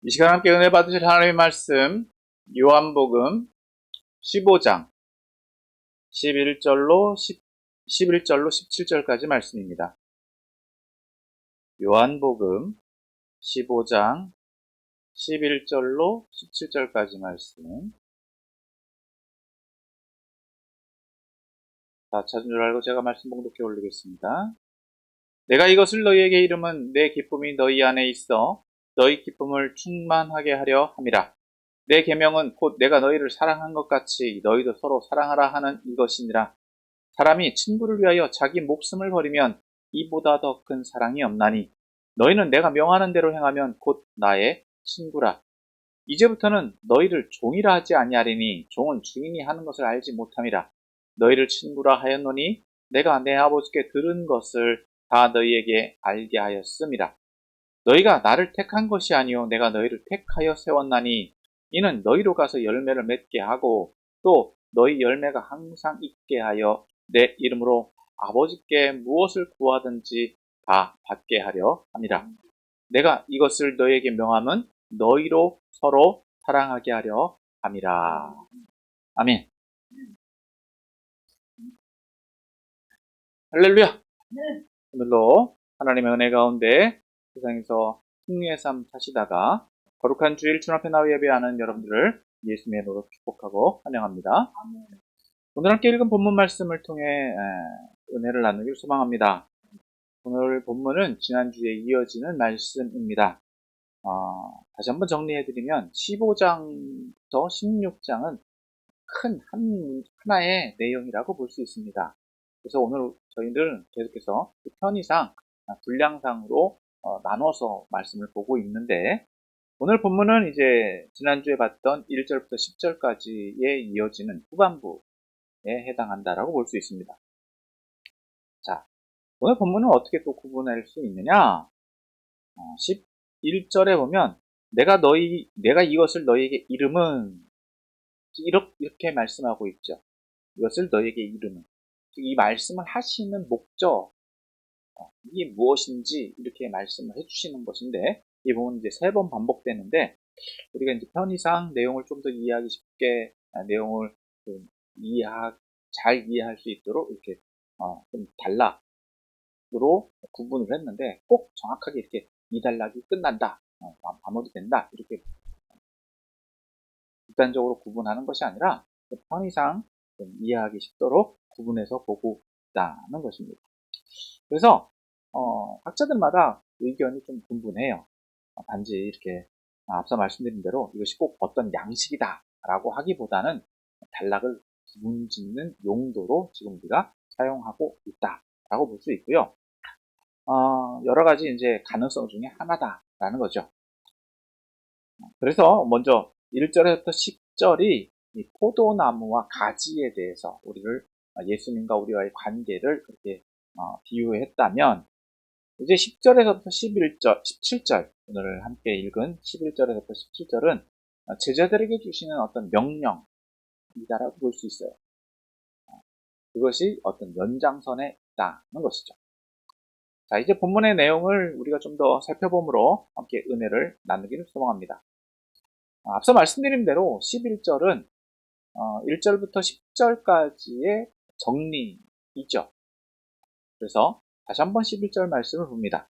이 시간 함께 은혜 받으실 하나님의 말씀 요한복음 15장 11절로 17절까지 말씀입니다. 요한복음 15장 11절로 17절까지 말씀. 다 찾은 줄 알고 제가 말씀 봉독해 올리겠습니다. 내가 이것을 너희에게 이름은 내 기쁨이 너희 안에 있어 너희 기쁨을 충만하게 하려 함이라. 내 계명은 곧 내가 너희를 사랑한 것 같이 너희도 서로 사랑하라 하는 이것이니라. 사람이 친구를 위하여 자기 목숨을 버리면 이보다 더 큰 사랑이 없나니 너희는 내가 명하는 대로 행하면 곧 나의 친구라. 이제부터는 너희를 종이라 하지 아니하리니 종은 주인이 하는 것을 알지 못함이라. 너희를 친구라 하였노니 내가 내 아버지께 들은 것을 다 너희에게 알게 하였음이라. 너희가 나를 택한 것이 아니요 내가 너희를 택하여 세웠나니 이는 너희로 가서 열매를 맺게 하고 또 너희 열매가 항상 있게 하여 내 이름으로 아버지께 무엇을 구하든지 다 받게 하려 함이라. 내가 이것을 너희에게 명함은 너희로 서로 사랑하게 하려 함이라. 아멘. 할렐루야. 오늘도 하나님의 은혜 가운데 세상에서 승리의 삶 사시다가 거룩한 주일 주 앞에 나와 예배하는 여러분들을 예수님의 이름으로 축복하고 환영합니다. 오늘 함께 읽은 본문 말씀을 통해 은혜를 나누길 소망합니다. 오늘 본문은 지난주에 이어지는 말씀입니다. 다시 한번 정리해드리면 15장부터 16장은 큰 하나의 내용이라고 볼 수 있습니다. 그래서 오늘 저희들은 계속해서 편의상, 분량상으로 나눠서 말씀을 보고 있는데 오늘 본문은 이제 지난주에 봤던 1절부터 10절까지에 이어지는 후반부에 해당한다라고 볼 수 있습니다. 자, 오늘 본문은 어떻게 또 구분할 수 있느냐? 11절에 보면 내가 이것을 너희에게 이름은 이렇게 말씀하고 있죠. 이것을 너희에게 이름은 이 말씀을 하시는 목적 이게 무엇인지 이렇게 말씀을 해주시는 것인데 이 부분은 이제 3번 반복되는데 우리가 이제 편의상 내용을 좀 더 이해하기 쉽게 내용을 잘 이해할 수 있도록 이렇게 좀 단락으로 구분을 했는데 꼭 정확하게 이렇게 이 단락이 끝난다, 마무리된다 이렇게 극단적으로 구분하는 것이 아니라 편의상 좀 이해하기 쉽도록 구분해서 보고 있다는 것입니다. 그래서 학자들마다 의견이 좀 분분해요. 단지 이렇게 앞서 말씀드린 대로 이것이 꼭 어떤 양식이다 라고 하기보다는 단락을 구분짓는 용도로 지금 우리가 사용하고 있다 라고 볼 수 있고요. 여러 가지 이제 가능성 중에 하나다라는 거죠. 그래서 먼저 1절에서부터 10절이 이 포도나무와 가지에 대해서 우리를 예수님과 우리와의 관계를 그렇게 비유했다면 이제 10절에서부터 11절, 17절 오늘 함께 읽은 11절에서부터 17절은 제자들에게 주시는 어떤 명령이다라고 볼 수 있어요. 그것이 어떤 연장선에 있다는 것이죠. 자, 이제 본문의 내용을 우리가 좀 더 살펴봄으로 함께 은혜를 나누기를 소망합니다. 앞서 말씀드린 대로 11절은 1절부터 10절까지의 정리이죠. 그래서 다시 한번 11절 말씀을 봅니다.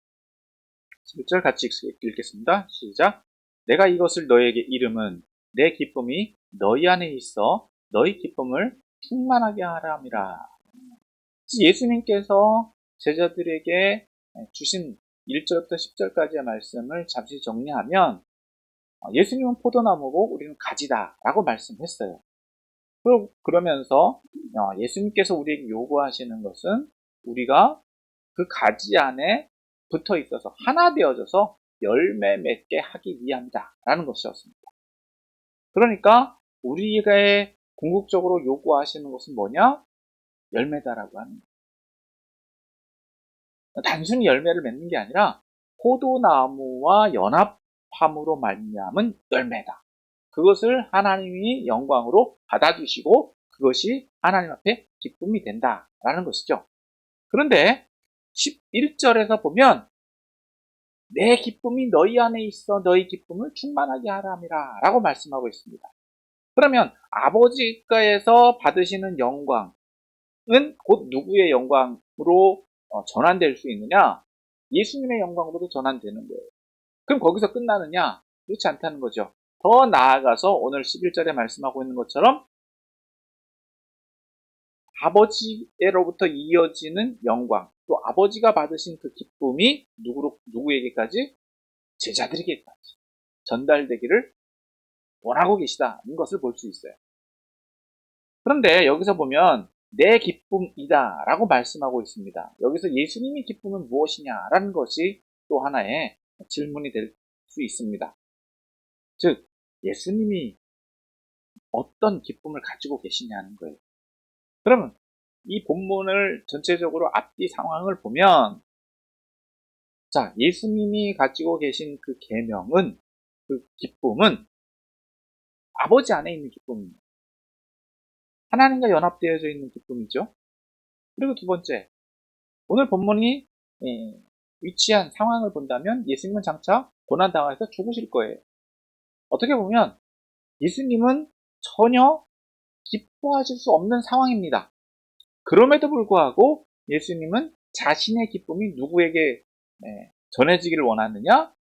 11절 같이 읽겠습니다. 시작. 내가 이것을 너희에게 이름은 내 기쁨이 너희 안에 있어 너희 기쁨을 충만하게 하라 함이라. 예수님께서 제자들에게 주신 1절부터 10절까지의 말씀을 잠시 정리하면 예수님은 포도나무고 우리는 가지다 라고 말씀했어요. 그러면서 예수님께서 우리에게 요구하시는 것은 우리가 그 가지 안에 붙어 있어서 하나 되어져서 열매 맺게 하기 위함이다 라는 것이었습니다. 그러니까 우리에게 궁극적으로 요구하시는 것은 뭐냐? 열매다라고 하는 거예요. 단순히 열매를 맺는 게 아니라 포도나무와 연합함으로 말미암은 열매다. 그것을 하나님이 영광으로 받아주시고 그것이 하나님 앞에 기쁨이 된다라는 것이죠. 그런데 11절에서 보면 내 기쁨이 너희 안에 있어 너희 기쁨을 충만하게 하람이라 라고 말씀하고 있습니다. 그러면 아버지가에서 받으시는 영광은 곧 누구의 영광으로 전환될 수 있느냐? 예수님의 영광으로도 전환되는 거예요. 그럼 거기서 끝나느냐? 그렇지 않다는 거죠. 더 나아가서 오늘 11절에 말씀하고 있는 것처럼 아버지로부터 이어지는 영광, 또 아버지가 받으신 그 기쁨이 누구에게까지? 제자들에게까지 전달되기를 원하고 계시다는 것을 볼 수 있어요. 그런데 여기서 보면 내 기쁨이다 라고 말씀하고 있습니다. 여기서 예수님의 기쁨은 무엇이냐라는 것이 또 하나의 질문이 될 수 있습니다. 즉 예수님이 어떤 기쁨을 가지고 계시냐는 거예요. 그러면 이 본문을 전체적으로 앞뒤 상황을 보면 자, 예수님이 가지고 계신 그 계명은 그 기쁨은 아버지 안에 있는 기쁨입니다. 하나님과 연합되어져 있는 기쁨이죠. 그리고 두 번째, 오늘 본문이 위치한 상황을 본다면 예수님은 장차 고난당해서 죽으실 거예요. 어떻게 보면 예수님은 전혀 기뻐하실 수 없는 상황입니다. 그럼에도 불구하고 예수님은 자신의 기쁨이 누구에게 전해지기를 원하느냐?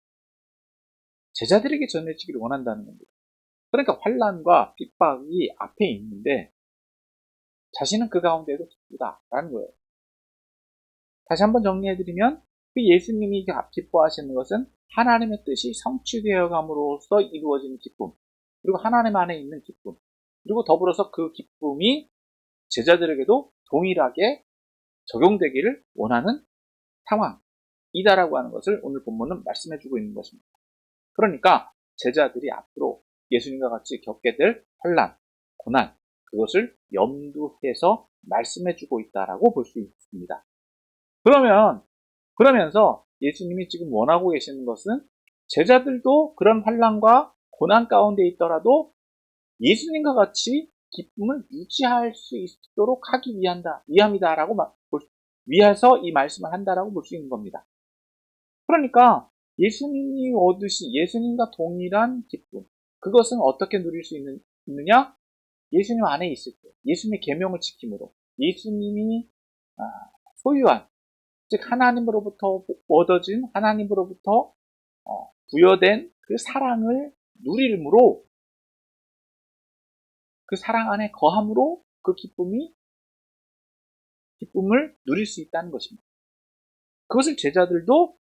제자들에게 전해지기를 원한다는 겁니다. 그러니까 환난과 핍박이 앞에 있는데 자신은 그 가운데에도 기쁘다라는 거예요. 다시 한번 정리해드리면 그 예수님이 기뻐하시는 것은 하나님의 뜻이 성취되어 감으로써 이루어지는 기쁨, 그리고 하나님 안에 있는 기쁨, 그리고 더불어서 그 기쁨이 제자들에게도 동일하게 적용되기를 원하는 상황이다라고 하는 것을 오늘 본문은 말씀해주고 있는 것입니다. 그러니까 제자들이 앞으로 예수님과 같이 겪게 될 환난, 고난, 그것을 염두해서 말씀해주고 있다라고 볼 수 있습니다. 그러면서 예수님이 지금 원하고 계시는 것은 제자들도 그런 환난과 고난 가운데 있더라도 예수님과 같이 기쁨을 유지할 수 있도록 하기 위함이다라고 위해서 이 말씀을 한다라고 볼 수 있는 겁니다. 그러니까 예수님이 얻으신 예수님과 동일한 기쁨, 그것은 어떻게 누릴 수 있느냐? 예수님 안에 있을 때, 예수님의 계명을 지킴으로, 예수님이 소유한, 즉 하나님으로부터 얻어진, 하나님으로부터 부여된 그 사랑을 누림으로, 그 사랑 안에 거함으로 그 기쁨을 누릴 수 있다는 것입니다. 그것을 제자들도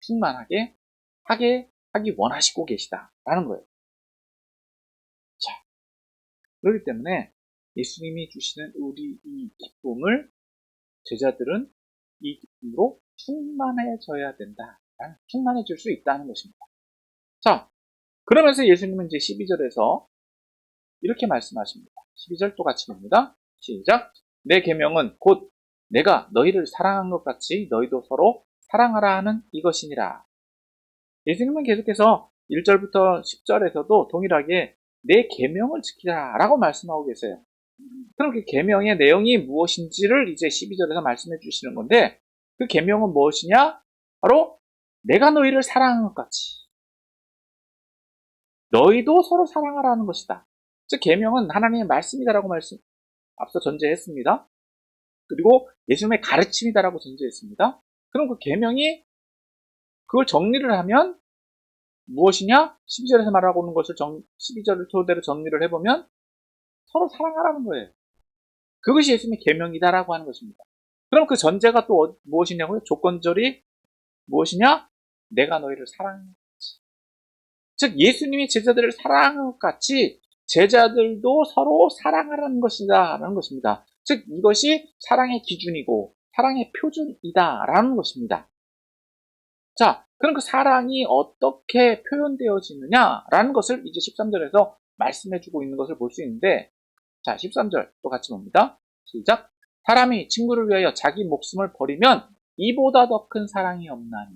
충만하게 하기 원하시고 계시다라는 거예요. 자, 그렇기 때문에 예수님이 주시는 우리 이 기쁨을 제자들은 이 기쁨으로 충만해져야 된다. 충만해질 수 있다는 것입니다. 자, 그러면서 예수님은 이제 12절에서 이렇게 말씀하십니다. 12절 또 같이 봅니다. 시작. 내 계명은 곧 내가 너희를 사랑한 것 같이 너희도 서로 사랑하라 하는 이것이니라. 예수님은 계속해서 1절부터 10절에서도 동일하게 내 계명을 지키라 라고 말씀하고 계세요. 그럼 그 계명의 내용이 무엇인지를 이제 12절에서 말씀해 주시는 건데 그 계명은 무엇이냐? 바로 내가 너희를 사랑한 것 같이 너희도 서로 사랑하라는 것이다. 즉 계명은 하나님의 말씀이다라고 앞서 전제했습니다. 그리고 예수님의 가르침이다라고 전제했습니다. 그럼 그 계명이 그걸 정리를 하면 무엇이냐? 12절에서 말하고 있는 것을 12절을 토대로 정리를 해보면 서로 사랑하라는 거예요. 그것이 예수님의 계명이다라고 하는 것입니다. 그럼 그 전제가 또 무엇이냐고요? 조건절이 무엇이냐? 내가 너희를 사랑하는 것같이. 즉 예수님이 제자들을 사랑하는 것 같이 제자들도 서로 사랑하라는 것이다라는 것입니다. 즉 이것이 사랑의 기준이고 사랑의 표준이다라는 것입니다. 자, 그럼 그 사랑이 어떻게 표현되어지느냐라는 것을 이제 13절에서 말씀해주고 있는 것을 볼 수 있는데, 자, 13절 또 같이 봅니다. 시작. 사람이 친구를 위하여 자기 목숨을 버리면 이보다 더 큰 사랑이 없나니.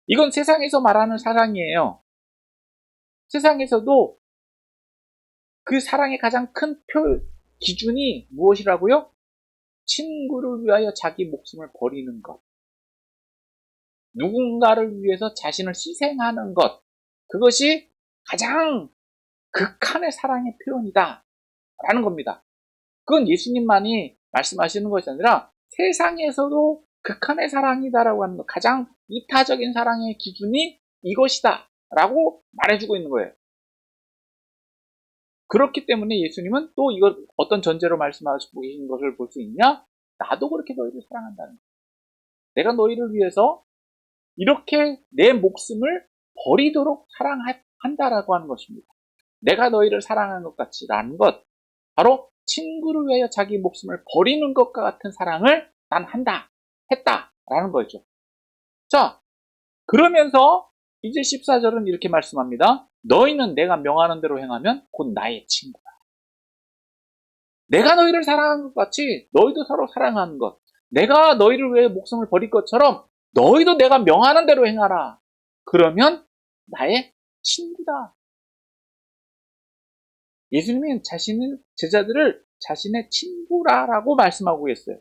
이건 세상에서 말하는 사랑이에요. 세상에서도 그 사랑의 가장 큰 기준이 무엇이라고요? 친구를 위하여 자기 목숨을 버리는 것. 누군가를 위해서 자신을 희생하는 것, 그것이 가장 극한의 사랑의 표현이다 라는 겁니다. 그건 예수님만이 말씀하시는 것이 아니라 세상에서도 극한의 사랑이다라고 하는 것, 가장 이타적인 사랑의 기준이 이것이다 라고 말해주고 있는 거예요. 그렇기 때문에 예수님은 또 이걸 어떤 전제로 말씀하시고 계신 것을 볼 수 있냐? 나도 그렇게 너희를 사랑한다는 거예요. 내가 너희를 위해서 이렇게 내 목숨을 버리도록 사랑한다라고 하는 것입니다. 내가 너희를 사랑하는 것 같이라는 것, 바로 친구를 위하여 자기 목숨을 버리는 것과 같은 사랑을 난 했다라는 거죠. 자, 그러면서 이제 14절은 이렇게 말씀합니다. 너희는 내가 명하는 대로 행하면 곧 나의 친구다. 내가 너희를 사랑한 것 같이 너희도 서로 사랑하는 것, 내가 너희를 위해 목숨을 버릴 것처럼 너희도 내가 명하는 대로 행하라. 그러면 나의 친구다. 예수님은 제자들을 자신의 친구라고 말씀하고 계세요.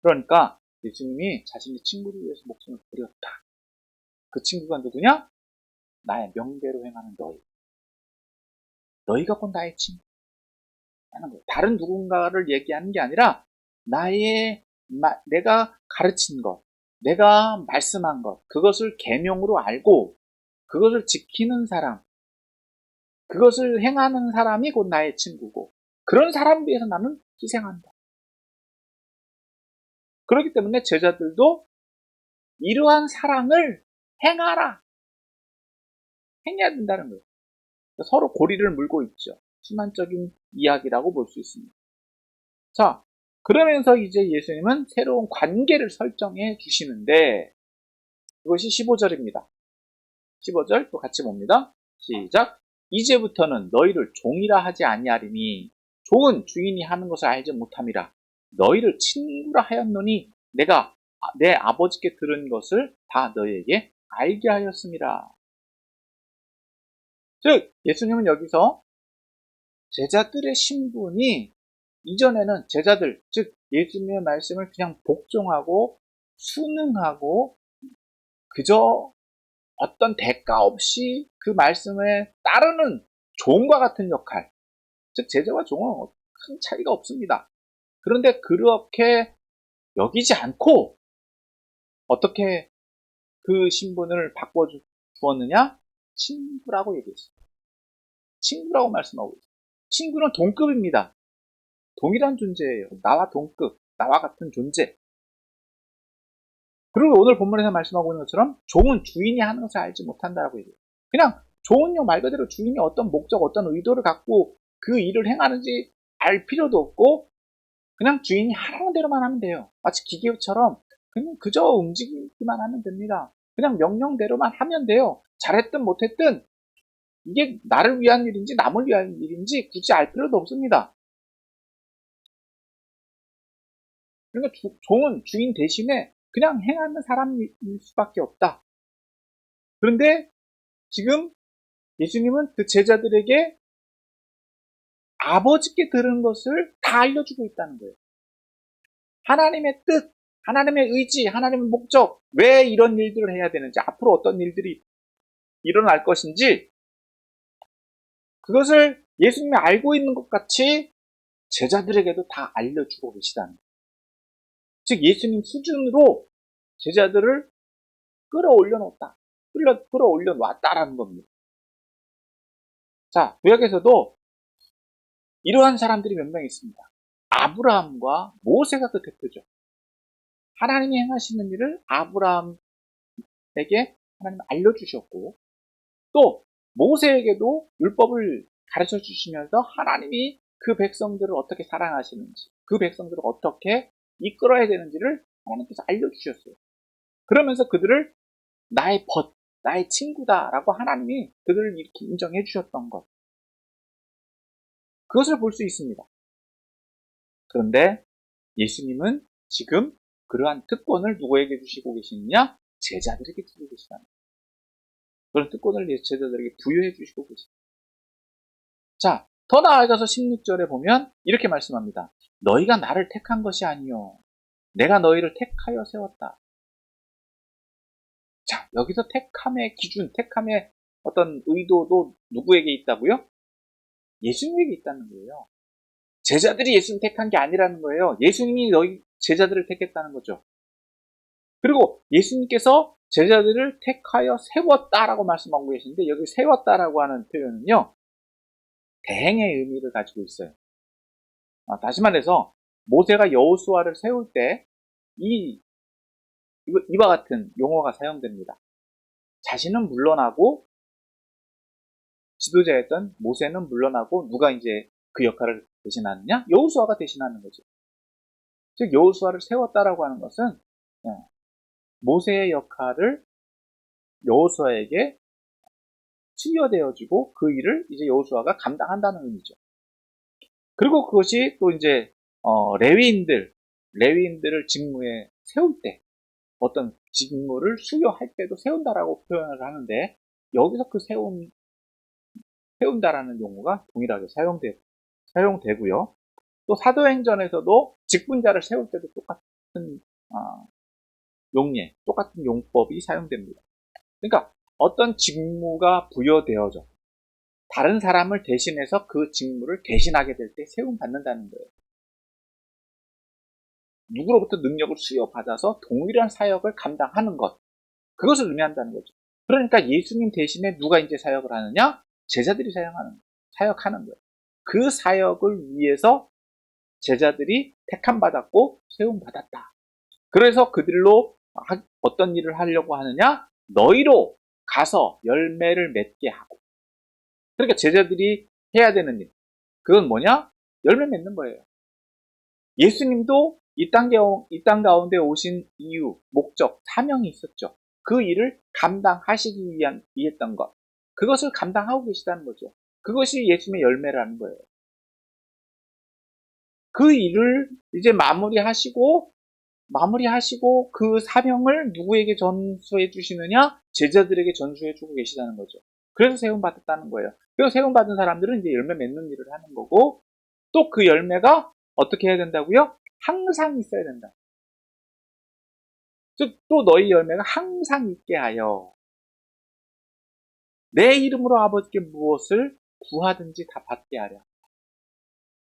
그러니까 예수님이 자신의 친구를 위해서 목숨을 버렸다. 그 친구가 누구냐? 나의 명대로 행하는 너희. 너희가 곧 나의 친구라는 거예요. 다른 누군가를 얘기하는 게 아니라 내가 가르친 것, 내가 말씀한 것, 그것을 계명으로 알고 그것을 지키는 사람, 그것을 행하는 사람이 곧 나의 친구고, 그런 사람을 위해서 나는 희생한다. 그렇기 때문에 제자들도 이러한 사랑을 행해야 된다는 거예요. 서로 고리를 물고 있죠. 순환적인 이야기라고 볼 수 있습니다. 자, 그러면서 이제 예수님은 새로운 관계를 설정해 주시는데, 이것이 15절입니다. 15절 또 같이 봅니다. 시작. 이제부터는 너희를 종이라 하지 아니하리니 종은 주인이 하는 것을 알지 못함이라. 너희를 친구라 하였노니 내가 내 아버지께 들은 것을 다 너희에게 알게 하였습니다. 즉 예수님은 여기서 제자들의 신분이 이전에는 제자들, 즉 예수님의 말씀을 그냥 복종하고 순응하고 그저 어떤 대가 없이 그 말씀에 따르는 종과 같은 역할, 즉 제자와 종은 큰 차이가 없습니다. 그런데 그렇게 여기지 않고 어떻게 그 신분을 바꿔주었느냐? 친구라고 얘기했어요. 친구라고 말씀하고 있어요. 친구는 동급입니다. 동일한 존재예요. 나와 동급, 나와 같은 존재. 그리고 오늘 본문에서 말씀하고 있는 것처럼 종은 주인이 하는 것을 알지 못한다라고 얘기해요. 그냥 종은요, 말 그대로 주인이 어떤 목적, 어떤 의도를 갖고 그 일을 행하는지 알 필요도 없고 그냥 주인이 하라는 대로만 하면 돼요. 마치 기계처럼 그냥 그저 움직이기만 하면 됩니다. 그냥 명령대로만 하면 돼요. 잘했든 못했든 이게 나를 위한 일인지 남을 위한 일인지 굳이 알 필요도 없습니다. 그러니까 종은 주인 대신에 그냥 행하는 사람일 수밖에 없다. 그런데 지금 예수님은 그 제자들에게 아버지께 들은 것을 다 알려주고 있다는 거예요. 하나님의 뜻, 하나님의 의지, 하나님의 목적, 왜 이런 일들을 해야 되는지, 앞으로 어떤 일들이 일어날 것인지, 그것을 예수님이 알고 있는 것 같이 제자들에게도 다 알려주고 계시다는 거예요. 즉 예수님 수준으로 제자들을 끌어올려 놨다라는 겁니다. 자, 구약에서도 이러한 사람들이 몇 명 있습니다. 아브라함과 모세가 그 대표죠. 하나님이 행하시는 일을 아브라함에게 하나님 알려주셨고, 또 모세에게도 율법을 가르쳐 주시면서 하나님이 그 백성들을 어떻게 사랑하시는지, 그 백성들을 어떻게 이끌어야 되는지를 하나님께서 알려주셨어요. 그러면서 그들을 나의 친구다라고 하나님이 그들을 이렇게 인정해 주셨던 것, 그것을 볼 수 있습니다. 그런데 예수님은 지금 그러한 특권을 누구에게 주시고 계시느냐? 제자들에게 주고 계시다는 거예요. 그런 특권을 제자들에게 부여해 주시고 계십니다. 자, 더 나아가서 16절에 보면 이렇게 말씀합니다. 너희가 나를 택한 것이 아니요 내가 너희를 택하여 세웠다. 자, 여기서 택함의 기준, 택함의 어떤 의도도 누구에게 있다고요? 예수님에게 있다는 거예요. 제자들이 예수님 택한 게 아니라는 거예요. 예수님이 너희 제자들을 택했다는 거죠. 그리고 예수님께서 제자들을 택하여 세웠다라고 말씀하고 계시는데 여기 세웠다라고 하는 표현은요. 대행의 의미를 가지고 있어요. 다시 말해서 모세가 여호수아를 세울 때 이와 같은 용어가 사용됩니다. 자신은 물러나고 지도자였던 모세는 물러나고 누가 이제 그 역할을 대신하느냐? 여호수아가 대신하는 거죠. 즉 여호수아를 세웠다라고 하는 것은 모세의 역할을 여호수아에게 수여되어지고 그 일을 이제 여호수아가 감당한다는 의미죠. 그리고 그것이 또 이제 레위인들을 직무에 세울 때 어떤 직무를 수여할 때도 세운다라고 표현을 하는데 여기서 그 세운다라는 용어가 동일하게 사용되고요. 또 사도행전에서도 직분자를 세울 때도 똑같은 똑같은 용법이 사용됩니다. 그러니까 어떤 직무가 부여되어져 다른 사람을 대신해서 그 직무를 대신하게 될 때 세움받는다는 거예요. 누구로부터 능력을 수여받아서 동일한 사역을 감당하는 것, 그것을 의미한다는 거죠. 그러니까 예수님 대신에 누가 이제 사역을 하느냐? 제자들이 사역하는 거예요. 그 사역을 위해서 제자들이 택함받았고 세움받았다. 그래서 그들로 어떤 일을 하려고 하느냐? 너희로 가서 열매를 맺게 하고. 그러니까 제자들이 해야 되는 일. 그건 뭐냐? 열매 맺는 거예요. 예수님도 이 땅 가운데 오신 이유, 목적, 사명이 있었죠. 그 일을 감당하시기 위했던 것. 그것을 감당하고 계시다는 거죠. 그것이 예수님의 열매라는 거예요. 그 일을 이제 마무리하시고 그 사명을 누구에게 전수해 주시느냐? 제자들에게 전수해 주고 계시다는 거죠. 그래서 세움받았다는 거예요. 그래서 세움받은 사람들은 이제 열매 맺는 일을 하는 거고, 또 그 열매가 어떻게 해야 된다고요? 항상 있어야 된다. 즉, 또 너희 열매가 항상 있게 하여 내 이름으로 아버지께 무엇을 구하든지 다 받게 하려.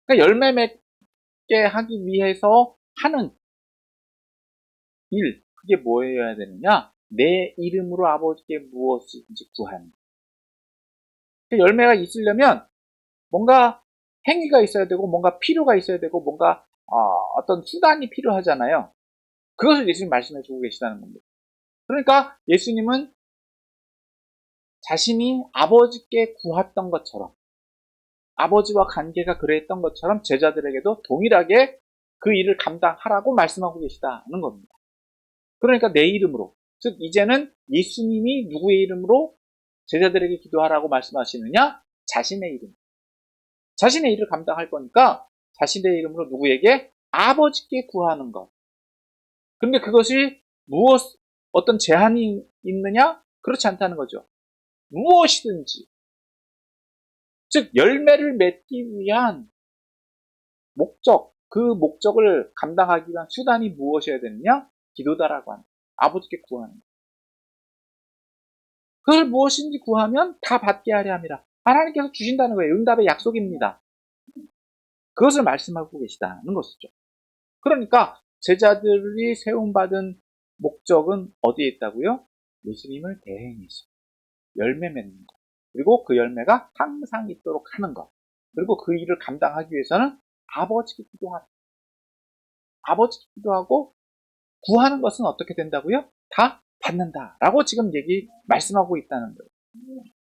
그러니까 열매 맺게 하기 위해서 하는 일, 그게 뭐여야 되느냐? 내 이름으로 아버지께 무엇인지 구하는. 열매가 있으려면 뭔가 행위가 있어야 되고 뭔가 필요가 있어야 되고 뭔가 어떤 수단이 필요하잖아요. 그것을 예수님 말씀해 주고 계시다는 겁니다. 그러니까 예수님은 자신이 아버지께 구했던 것처럼 아버지와 관계가 그랬던 것처럼 제자들에게도 동일하게 그 일을 감당하라고 말씀하고 계시다는 겁니다. 그러니까 내 이름으로, 즉 이제는 예수님이 누구의 이름으로 제자들에게 기도하라고 말씀하시느냐? 자신의 이름. 자신의 일을 감당할 거니까 자신의 이름으로 누구에게? 아버지께 구하는 것. 그런데 그것이 어떤 제한이 있느냐? 그렇지 않다는 거죠. 무엇이든지. 즉 열매를 맺기 위한 목적, 그 목적을 감당하기 위한 수단이 무엇이어야 되느냐? 기도다라고 합니다. 아버지께 구하는 것. 그걸 무엇인지 구하면 다 받게 하려 함이라. 하나님께서 주신다는 거예요. 응답의 약속입니다. 그것을 말씀하고 계시다는 것이죠. 그러니까 제자들이 세움받은 목적은 어디에 있다고요? 예수님을 대행해서 열매 맺는 것. 그리고 그 열매가 항상 있도록 하는 것. 그리고 그 일을 감당하기 위해서는 아버지께 기도하는 것. 아버지께 기도하고 구하는 것은 어떻게 된다고요? 다 받는다라고 지금 말씀하고 있다는 거예요.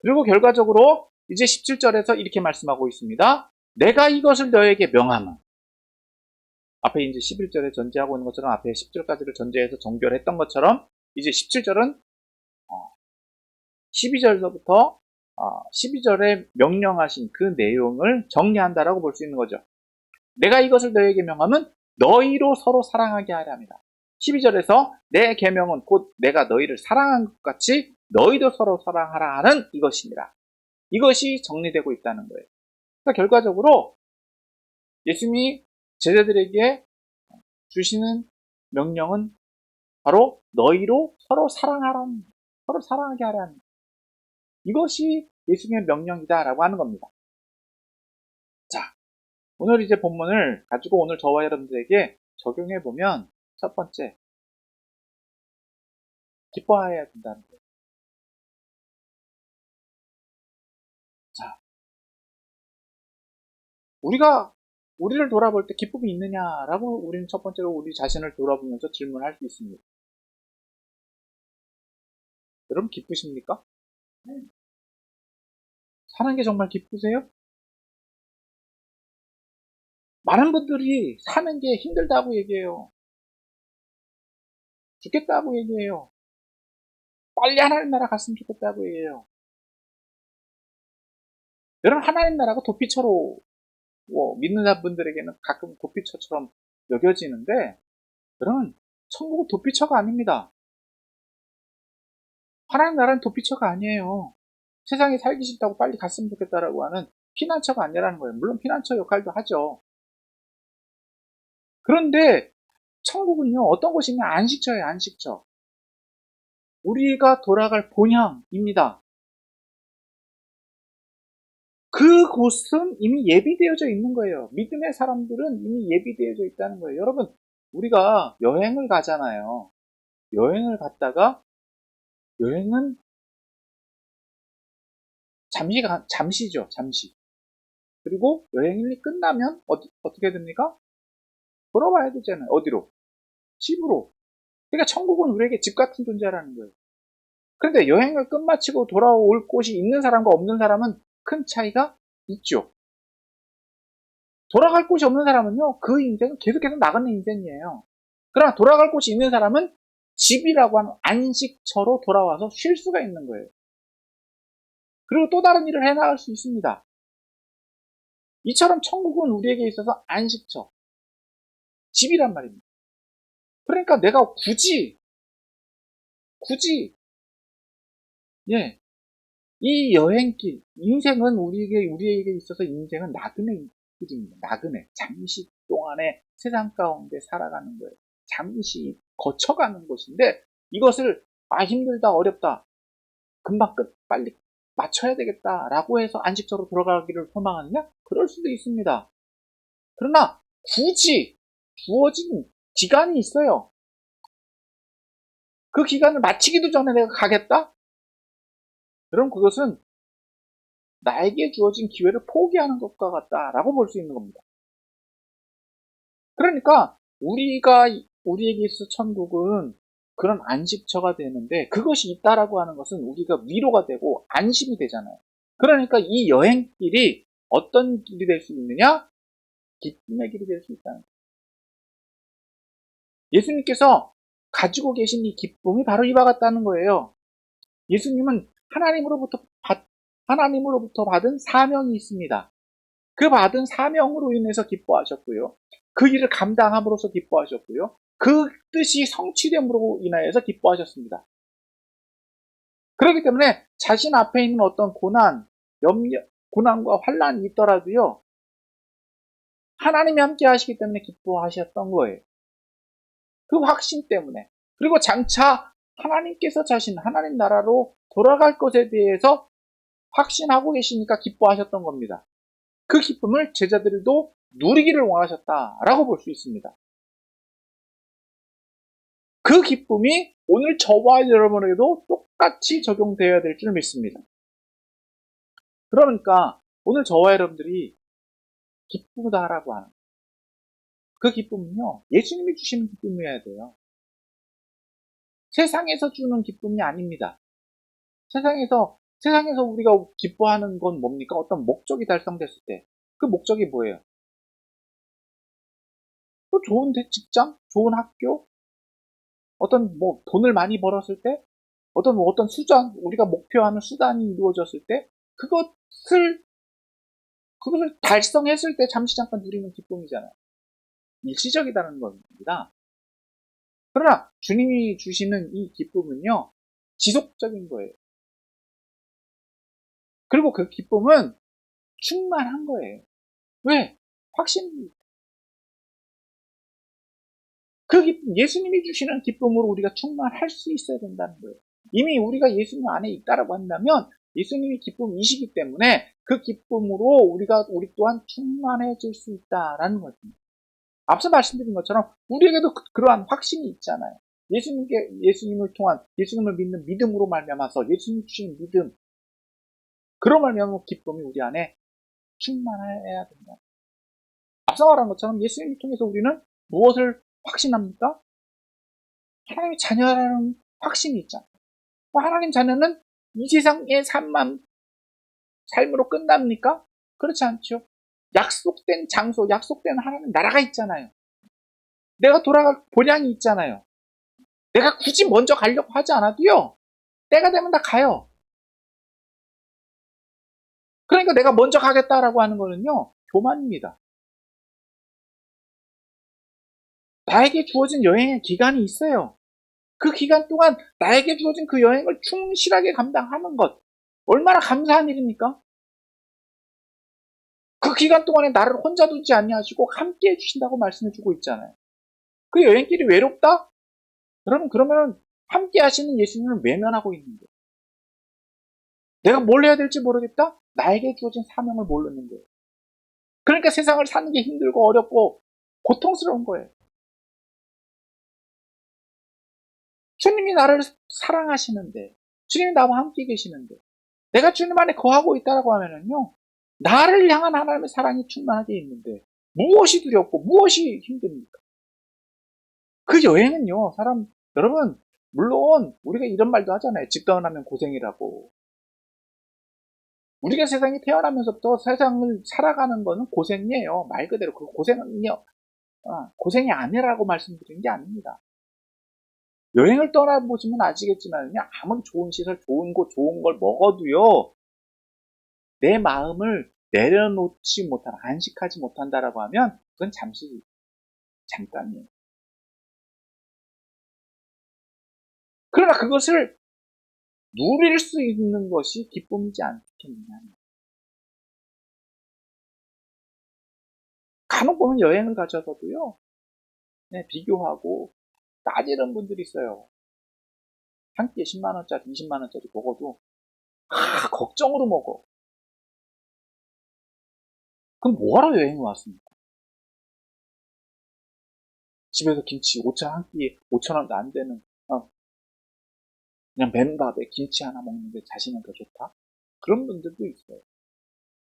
그리고 결과적으로 이제 17절에서 이렇게 말씀하고 있습니다. 내가 이것을 너에게 명함은, 앞에 이제 11절에 전제하고 있는 것처럼 앞에 10절까지를 전제해서 정결했던 것처럼 이제 17절은 12절서부터 12절에 명령하신 그 내용을 정리한다라고 볼 수 있는 거죠. 내가 이것을 너에게 명함은 너희로 서로 사랑하게 하려 합니다. 12절에서 내 계명은 곧 내가 너희를 사랑한 것 같이 너희도 서로 사랑하라 하는 이것이니라. 이것이 정리되고 있다는 거예요. 그러니까 결과적으로 예수님이 제자들에게 주시는 명령은 바로 너희로 서로 사랑하라는, 서로 사랑하게 하라는, 이것이 예수님의 명령이다라고 하는 겁니다. 자, 오늘 이제 본문을 가지고 오늘 저와 여러분들에게 적용해 보면 첫 번째, 기뻐해야 된다는 거예요. 자, 우리를 돌아볼 때 기쁨이 있느냐라고 우리는 첫 번째로 우리 자신을 돌아보면서 질문할 수 있습니다. 여러분 기쁘십니까? 사는 게 정말 기쁘세요? 많은 분들이 사는 게 힘들다고 얘기해요. 죽겠다고 얘기해요. 빨리 하나님 나라 갔으면 좋겠다고 얘기해요. 여러분 하나님 나라가 도피처로 믿는 분들에게는 가끔 도피처처럼 여겨지는데 여러분 천국은 도피처가 아닙니다. 하나님 나라는 도피처가 아니에요. 세상에 살기 싫다고 빨리 갔으면 좋겠다라고 하는 피난처가 아니라는 거예요. 물론 피난처 역할도 하죠. 그런데 천국은요 어떤 곳이냐, 안식처예요. 안식처. 우리가 돌아갈 본향입니다. 그곳은 이미 예비되어져 있는 거예요. 믿음의 사람들은 이미 예비되어져 있다는 거예요. 여러분 우리가 여행을 가잖아요. 여행을 갔다가 여행은 잠시죠. 잠시. 그리고 여행이 끝나면 어떻게 됩니까? 돌아와야 되잖아요. 어디로? 집으로. 그러니까 천국은 우리에게 집 같은 존재라는 거예요. 그런데 여행을 끝마치고 돌아올 곳이 있는 사람과 없는 사람은 큰 차이가 있죠. 돌아갈 곳이 없는 사람은요, 그 인생은 계속해서 나가는 인생이에요. 그러나 돌아갈 곳이 있는 사람은 집이라고 하는 안식처로 돌아와서 쉴 수가 있는 거예요. 그리고 또 다른 일을 해나갈 수 있습니다. 이처럼 천국은 우리에게 있어서 안식처, 집이란 말입니다. 그러니까 내가 굳이, 예, 이 여행길, 인생은 우리에게 있어서 인생은 나그네 길입니다. 나그네. 잠시 동안의 세상 가운데 살아가는 거예요. 잠시 거쳐가는 것인데, 이것을, 힘들다, 어렵다, 금방 빨리 맞춰야 되겠다라고 해서 안식처로 돌아가기를 소망하느냐? 그럴 수도 있습니다. 그러나, 굳이 주어진 기간이 있어요. 그 기간을 마치기도 전에 내가 가겠다? 그럼 그것은 나에게 주어진 기회를 포기하는 것과 같다라고 볼 수 있는 겁니다. 그러니까 우리에게 있어 천국은 그런 안식처가 되는데 그것이 있다라고 하는 것은 우리가 위로가 되고 안심이 되잖아요. 그러니까 이 여행길이 어떤 길이 될 수 있느냐? 기쁨의 길이 될 수 있다는 거예요. 예수님께서 가지고 계신 이 기쁨이 바로 이와 같다는 거예요. 예수님은 하나님으로부터 받은 사명이 있습니다. 그 받은 사명으로 인해서 기뻐하셨고요. 그 일을 감당함으로써 기뻐하셨고요. 그 뜻이 성취됨으로 인하여서 기뻐하셨습니다. 그렇기 때문에 자신 앞에 있는 어떤 고난과 환란이 있더라도요. 하나님이 함께 하시기 때문에 기뻐하셨던 거예요. 그 확신 때문에. 그리고 장차 하나님께서 하나님 나라로 돌아갈 것에 대해서 확신하고 계시니까 기뻐하셨던 겁니다. 그 기쁨을 제자들도 누리기를 원하셨다라고 볼 수 있습니다. 그 기쁨이 오늘 저와 여러분에게도 똑같이 적용되어야 될 줄 믿습니다. 그러니까 오늘 저와 여러분들이 기쁘다라고 하는 그 기쁨은요, 예수님이 주시는 기쁨이어야 돼요. 세상에서 주는 기쁨이 아닙니다. 세상에서 우리가 기뻐하는 건 뭡니까? 어떤 목적이 달성됐을 때. 그 목적이 뭐예요? 또 좋은 직장, 좋은 학교, 어떤 돈을 많이 벌었을 때, 어떤 수단, 우리가 목표하는 수단이 이루어졌을 때, 그것을 달성했을 때 잠시 잠깐 누리는 기쁨이잖아요. 일시적이라는 겁니다. 그러나 주님이 주시는 이 기쁨은요, 지속적인 거예요. 그리고 그 기쁨은 충만한 거예요. 왜? 확신입니다. 그 기쁨, 예수님이 주시는 기쁨으로 우리가 충만할 수 있어야 된다는 거예요. 이미 우리가 예수님 안에 있다라고 한다면 예수님이 기쁨이시기 때문에 그 기쁨으로 우리 또한 충만해질 수 있다라는 것입니다. 앞서 말씀드린 것처럼 우리에게도 그러한 확신이 있잖아요. 예수님을 통한 예수님을 믿는 믿음으로 말미암아서 예수님 주시는 믿음, 그런 말미암아 기쁨이 우리 안에 충만해야 된다. 앞서 말한 것처럼 예수님을 통해서 우리는 무엇을 확신합니까? 하나님의 자녀라는 확신이 있잖아요. 하나님 자녀는 이 세상의 삶으로 끝납니까? 그렇지 않죠. 약속된 장소, 약속된 하나님 나라가 있잖아요. 내가 돌아갈 본향이 있잖아요. 내가 굳이 먼저 가려고 하지 않아도요, 때가 되면 다 가요. 그러니까 내가 먼저 가겠다라고 하는 거는요, 교만입니다. 나에게 주어진 여행의 기간이 있어요. 그 기간 동안 나에게 주어진 그 여행을 충실하게 감당하는 것, 얼마나 감사한 일입니까? 그 기간 동안에 나를 혼자 두지 아니하시고 함께 해주신다고 말씀해주고 있잖아요. 그 여행길이 외롭다? 여러분, 그러면 함께 하시는 예수님을 외면하고 있는 거예요. 내가 뭘 해야 될지 모르겠다? 나에게 주어진 사명을 모르는 거예요. 그러니까 세상을 사는 게 힘들고 어렵고 고통스러운 거예요. 주님이 나를 사랑하시는데, 주님이 나와 함께 계시는데, 내가 주님 안에 거하고 있다라고 하면은요, 나를 향한 하나님의 사랑이 충만하게 있는데, 무엇이 두렵고 무엇이 힘듭니까? 그 여행은요, 여러분, 물론 우리가 이런 말도 하잖아요. 집 떠나면 고생이라고. 우리가 세상에 태어나면서부터 세상을 살아가는 거는 고생이에요. 말 그대로 그 고생이 아니라고 말씀드리는 게 아닙니다. 여행을 떠나보시면 아시겠지만 아무리 좋은 시설, 좋은 곳, 좋은 걸 먹어도요, 내 마음을 내려놓지 못한, 안식하지 못한다라고 하면 그건 잠깐이에요. 그러나 그것을 누릴 수 있는 것이 기쁨이지 않겠느냐. 간혹 보면 여행을 가져서도요, 비교하고 따지는 분들이 있어요. 한 끼에 10만원짜리, 20만원짜리 먹어도, 걱정으로 먹어. 그럼 뭐하러 여행을 왔습니까? 집에서 김치 5천 한 끼에 5천원도 안 되는, 그냥 맨밥에 김치 하나 먹는데 자신은 더 좋다? 그런 분들도 있어요.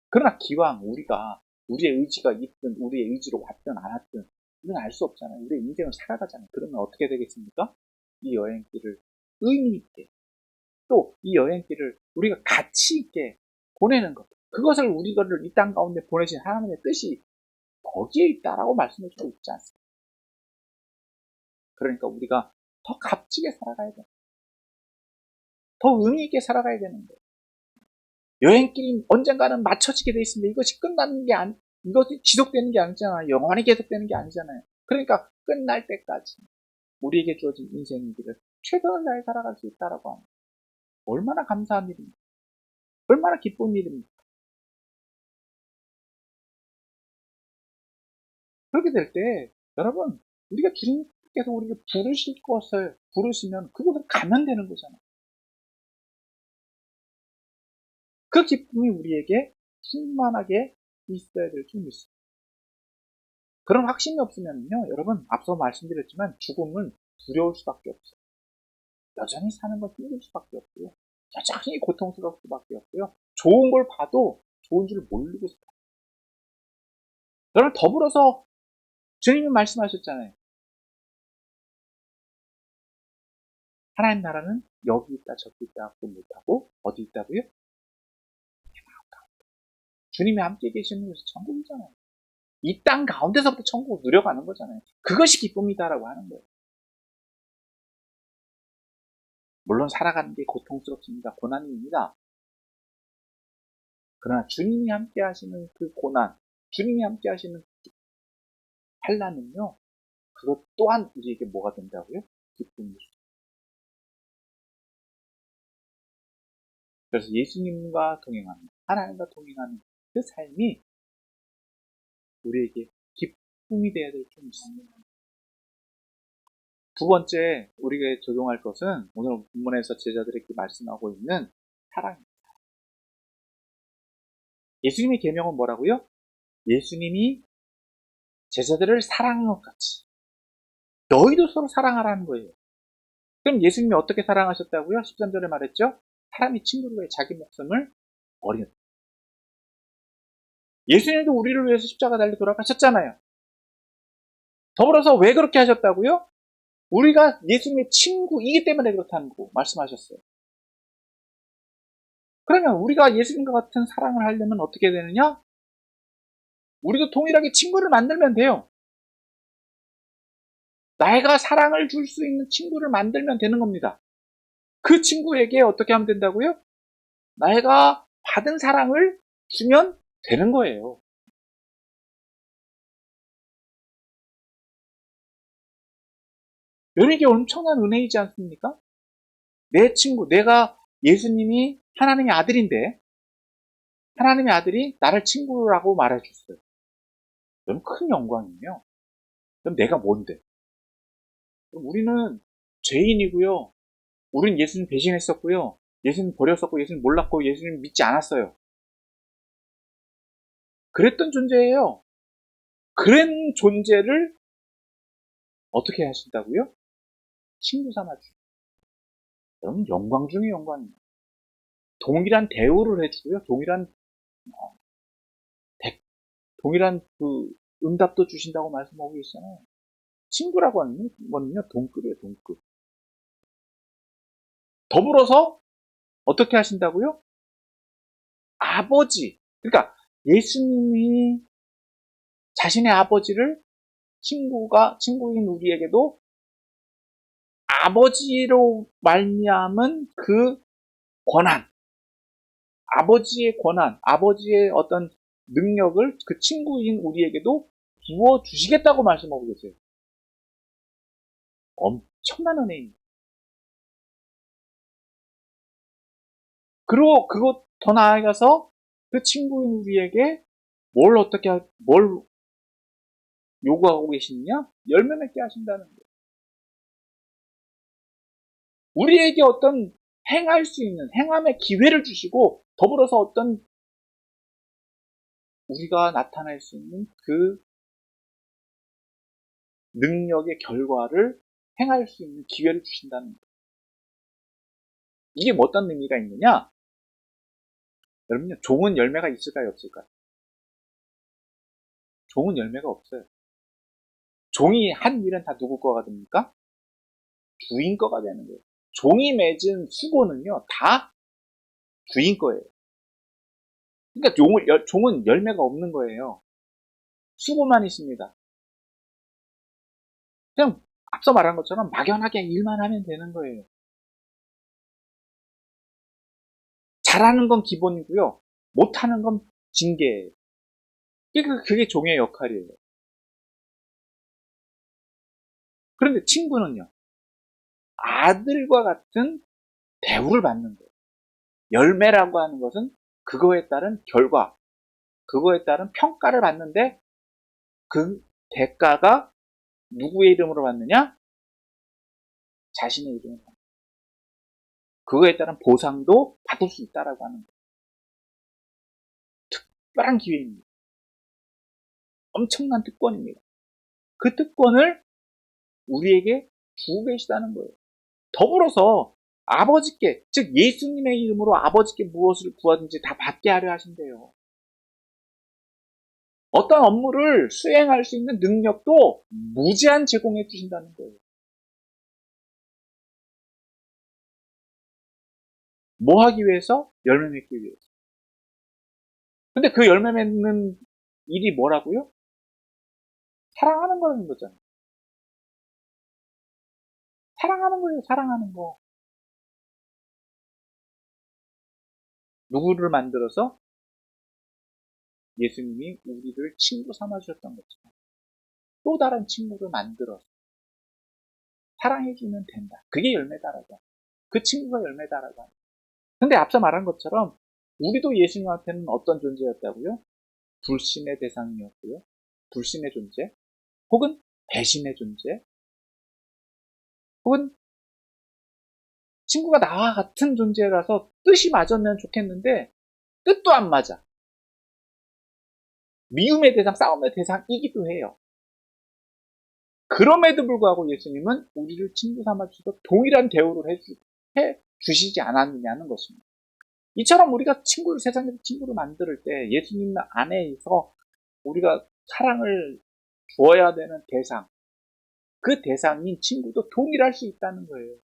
그러나 기왕 우리의 의지가 있든, 우리의 의지로 왔든 안 왔든, 이건 알 수 없잖아요. 우리의 인생을 살아가잖아요. 그러면 어떻게 되겠습니까? 이 여행길을 의미있게, 또 이 여행길을 우리가 가치 있게 보내는 것. 그것을 우리가 이 땅 가운데 보내신 하나님의 뜻이 거기에 있다라고 말씀해주고 있지 않습니까? 그러니까 우리가 더 값지게 살아가야 돼. 더 의미 있게 살아가야 되는 거예요. 여행길이 언젠가는 맞춰지게 돼 있습니다. 이것이 지속되는 게 아니잖아요. 영원히 계속되는 게 아니잖아요. 그러니까 끝날 때까지 우리에게 주어진 인생의 길을 최선을 다해 살아갈 수 있다라고 하면 얼마나 감사한 일입니까? 얼마나 기쁜 일입니까? 그렇게 될 때, 여러분, 우리가 주님께서 우리가 부르실 것을 부르시면 그곳을 가면 되는 거잖아요. 그 기쁨이 우리에게 충만하게 있어야 될 줄 믿습니다. 그런 확신이 없으면요, 여러분, 앞서 말씀드렸지만 죽음은 두려울 수밖에 없어요. 여전히 사는 건 힘들 수밖에 없고요. 여전히 고통스러울 수밖에 없고요. 좋은 걸 봐도 좋은 줄 모르고 살아요. 여러분, 더불어서 주님이 말씀하셨잖아요. 하나님 나라는 여기 있다 저기 있다 못하고 어디 있다고요? 주님이 함께 계시는 곳이 천국이잖아요. 이 땅 가운데서부터 천국을 누려가는 거잖아요. 그것이 기쁨이다라고 하는 거예요. 물론 살아가는 게 고통스럽습니다. 고난입니다. 그러나 주님이 함께 하시는 그 고난, 주님이 함께 하시는 환난은요, 그것 또한 우리에게 뭐가 된다고요? 기쁨이죠. 그래서 예수님과 동행하는, 하나님과 동행하는 그 삶이 우리에게 기쁨이 되어야 될 줄 믿습니다. 두 번째 우리가 적용할 것은 오늘 본문에서 제자들에게 말씀하고 있는 사랑입니다. 예수님의 계명은 뭐라고요? 예수님이 제자들을 사랑한 것 같이 너희도 서로 사랑하라는 거예요. 그럼 예수님이 어떻게 사랑하셨다고요? 13절에 말했죠? 사람이 친구를 위해 자기 목숨을 버렸다. 예수님도 우리를 위해서 십자가 달려 돌아가셨잖아요. 더불어서 왜 그렇게 하셨다고요? 우리가 예수님의 친구이기 때문에 그렇다는 거 말씀하셨어요. 그러면 우리가 예수님과 같은 사랑을 하려면 어떻게 되느냐? 우리도 동일하게 친구를 만들면 돼요. 내가 사랑을 줄 수 있는 친구를 만들면 되는 겁니다. 그 친구에게 어떻게 하면 된다고요? 내가 받은 사랑을 주면 되는 거예요. 여러분, 이게 엄청난 은혜이지 않습니까? 내 친구, 내가 예수님이 하나님의 아들인데 하나님의 아들이 나를 친구라고 말해줬어요. 그럼 큰 영광이에요. 그럼 내가 뭔데? 그럼 우리는 죄인이고요. 우리는 예수님 배신했었고요. 예수님 버렸었고 예수님 몰랐고 예수님 믿지 않았어요. 그랬던 존재예요. 그런 존재를 어떻게 하신다고요? 친구 삼아주고. 여러분, 영광 중에 영광입니다. 동일한 대우를 해주고요. 동일한 그 응답도 주신다고 말씀하고 있잖아요. 친구라고 하는 거는요, 동급이에요, 동급. 더불어서 어떻게 하신다고요? 아버지. 그러니까 예수님이 자신의 아버지를 친구인 우리에게도 아버지로 말미암은 그 권한, 아버지의 권한, 아버지의 어떤 능력을 그 친구인 우리에게도 부어 주시겠다고 말씀하고 계세요. 엄청난 은혜입니다. 그리고 그것 더 나아가서 그 친구인 우리에게 뭘 요구하고 계시느냐? 열매 맺게 하신다는 거예요. 우리에게 어떤 행할 수 있는 행함의 기회를 주시고 더불어서 어떤 우리가 나타낼 수 있는 그 능력의 결과를 행할 수 있는 기회를 주신다는 거예요. 이게 뭐 어떤 의미가 있느냐? 여러분요, 종은 열매가 있을까요, 없을까요? 종은 열매가 없어요. 종이 한 일은 다 누구 거가 됩니까? 주인 거가 되는 거예요. 종이 맺은 수고는요, 다 주인 거예요. 그러니까 종은 열매가 없는 거예요. 수고만 있습니다. 그냥 앞서 말한 것처럼 막연하게 일만 하면 되는 거예요. 잘하는 건 기본이고요. 못하는 건 징계예요. 그게 종의 역할이에요. 그런데 친구는요, 아들과 같은 대우를 받는 거예요. 열매라고 하는 것은 그거에 따른 결과, 그거에 따른 평가를 받는데 그 대가가 누구의 이름으로 받느냐? 자신의 이름으로 받는 거예요. 그거에 따른 보상도 받을 수 있다라고 하는 거예요. 특별한 기회입니다. 엄청난 특권입니다. 그 특권을 우리에게 주고 계시다는 거예요. 더불어서 아버지께, 즉 예수님의 이름으로 아버지께 무엇을 구하든지 다 받게 하려 하신대요. 어떤 업무를 수행할 수 있는 능력도 무제한 제공해 주신다는 거예요. 뭐 하기 위해서? 열매 맺기 위해서. 근데 그 열매 맺는 일이 뭐라고요? 사랑하는 거라는 거잖아요. 사랑하는 거예요, 사랑하는 거. 누구를 만들어서? 예수님이 우리를 친구 삼아주셨던 것처럼 또 다른 친구를 만들어서 사랑해주면 된다. 그게 열매다라고. 그 친구가 열매다라고 합니다. 근데 앞서 말한 것처럼 우리도 예수님한테는 어떤 존재였다고요? 불신의 대상이었고요. 불신의 존재, 혹은 배신의 존재, 혹은 친구가 나와 같은 존재라서 뜻이 맞았면 좋겠는데 뜻도 안 맞아. 미움의 대상, 싸움의 대상이기도 해요. 그럼에도 불구하고 예수님은 우리를 친구 삼아주셔서 동일한 대우를 해 주시지 않았느냐는 것입니다. 이처럼 우리가 세상에서 친구를 만들 때 예수님 안에서 우리가 사랑을 주어야 되는 대상, 그 대상인 친구도 동일할 수 있다는 거예요.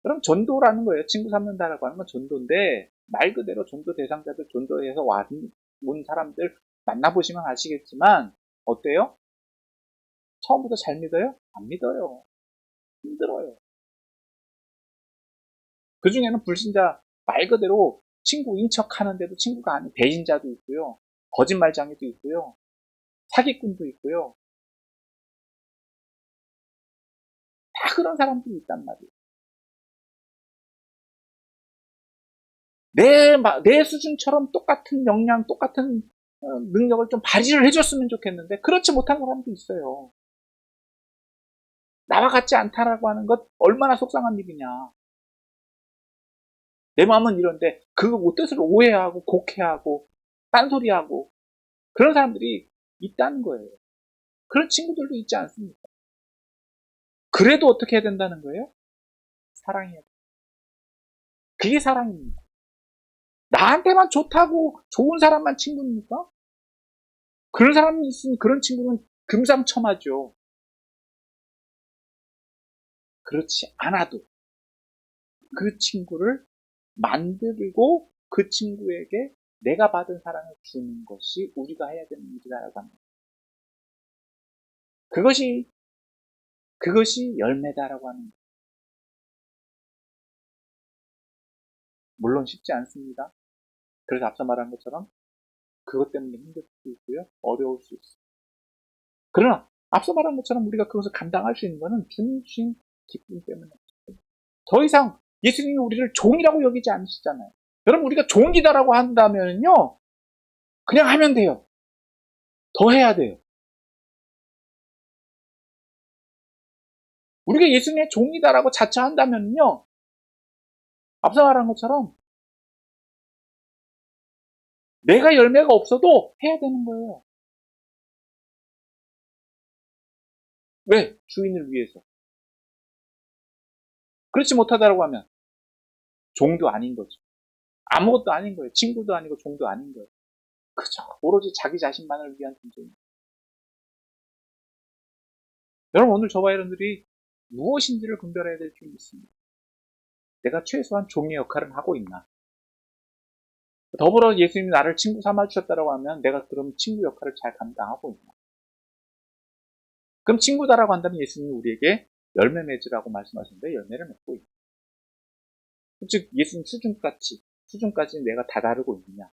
그럼 전도라는 거예요. 친구 삼는다라고 하는 건 전도인데, 말 그대로 전도 대상자들, 전도에서 온 사람들 만나보시면 아시겠지만, 어때요? 처음부터 잘 믿어요? 안 믿어요. 힘들어요. 그 중에는 불신자, 말 그대로 친구인 척 하는데도 친구가 아닌 배신자도 있고요. 거짓말장애도 있고요. 사기꾼도 있고요. 다 그런 사람들이 있단 말이에요. 내 수준처럼 똑같은 역량, 똑같은 능력을 좀 발휘를 해줬으면 좋겠는데, 그렇지 못한 사람도 있어요. 나와 같지 않다라고 하는 것 얼마나 속상한 일이냐. 내 마음은 이런데 그 뜻을 오해하고 곡해하고 딴소리하고 그런 사람들이 있다는 거예요. 그런 친구들도 있지 않습니까? 그래도 어떻게 해야 된다는 거예요? 사랑해야 돼. 그게 사랑입니다. 나한테만 좋다고 좋은 사람만 친구입니까? 그런 사람이 있으면 그런 친구는 금상첨화죠. 그렇지 않아도 그 친구를 만들고 그 친구에게 내가 받은 사랑을 주는 것이 우리가 해야 되는 일이라고 합니다. 그것이 열매다라고 하는 거예요. 물론 쉽지 않습니다. 그래서 앞서 말한 것처럼 그것 때문에 힘들 수도 있고요. 어려울 수 있어요. 그러나 앞서 말한 것처럼 우리가 그것을 감당할 수 있는 것은 주님 주신 기쁨 때문에 더 이상 예수님이 우리를 종이라고 여기지 않으시잖아요. 여러분 우리가 종이다라고 한다면요. 그냥 하면 돼요. 더 해야 돼요. 우리가 예수님의 종이다라고 자처한다면요. 앞서 말한 것처럼 내가 열매가 없어도 해야 되는 거예요. 왜? 주인을 위해서. 그렇지 못하다라고 하면 종도 아닌 거죠. 아무것도 아닌 거예요. 친구도 아니고 종도 아닌 거예요. 그죠. 오로지 자기 자신만을 위한 존재입니다. 여러분 오늘 저와 여러분들이 무엇인지를 분별해야 될 줄이 있습니다. 내가 최소한 종의 역할을 하고 있나? 더불어 예수님이 나를 친구 삼아주셨다고 하면 내가 그럼 친구 역할을 잘 감당하고 있나? 그럼 친구다라고 한다면 예수님이 우리에게 열매 맺으라고 말씀하시는데 열매를 맺고 있나? 즉 예수님 수준까지 내가 다다르고 있느냐?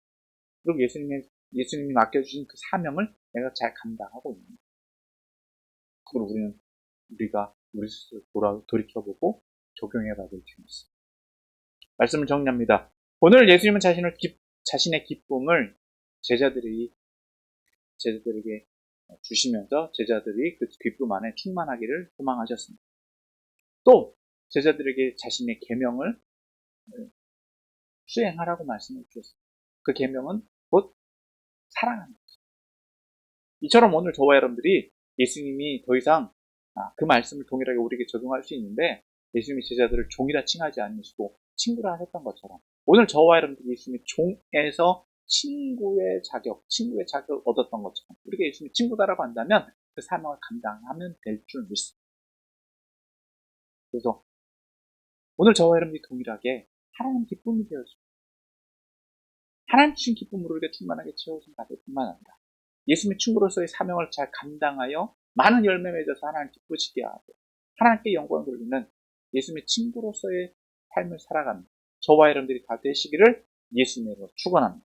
그리고 예수님이 맡겨주신 그 사명을 내가 잘 감당하고 있느냐? 그걸 우리가 우리 스스로 돌이켜보고 적용해봐야 될 줄이 있습니다. 말씀을 정리합니다. 오늘 예수님은 자신의 기쁨을 제자들에게 주시면서 제자들이 그 기쁨 안에 충만하기를 소망하셨습니다. 또 제자들에게 자신의 계명을 수행하라고 말씀해 주셨습니다. 그 계명은 곧 사랑하는 것입니다. 이처럼 오늘 저와 여러분들이 예수님이 더 이상 그 말씀을 동일하게 우리에게 적용할 수 있는데 예수님이 제자들을 종이라 칭하지 않으시고 친구라 하셨던 것처럼 오늘 저와 여러분들이 예수님의 종에서 친구의 자격을 얻었던 것처럼 우리가 예수님의 친구다라고 한다면 그 사명을 감당하면 될 줄 믿습니다. 그래서 오늘 저와 여러분들이 동일하게 하나님 기쁨이 되어주고 하나님 주신 기쁨으로 우리가 충만하게 채워진 받을 뿐만 아니라 예수님의 친구로서의 사명을 잘 감당하여 많은 열매 맺어서 하나님 기쁘시게 하고 하나님께 영광을 돌리는 예수님의 친구로서의 삶을 살아가는 저와 여러분들이 다 되시기를 예수님으로 축원합니다.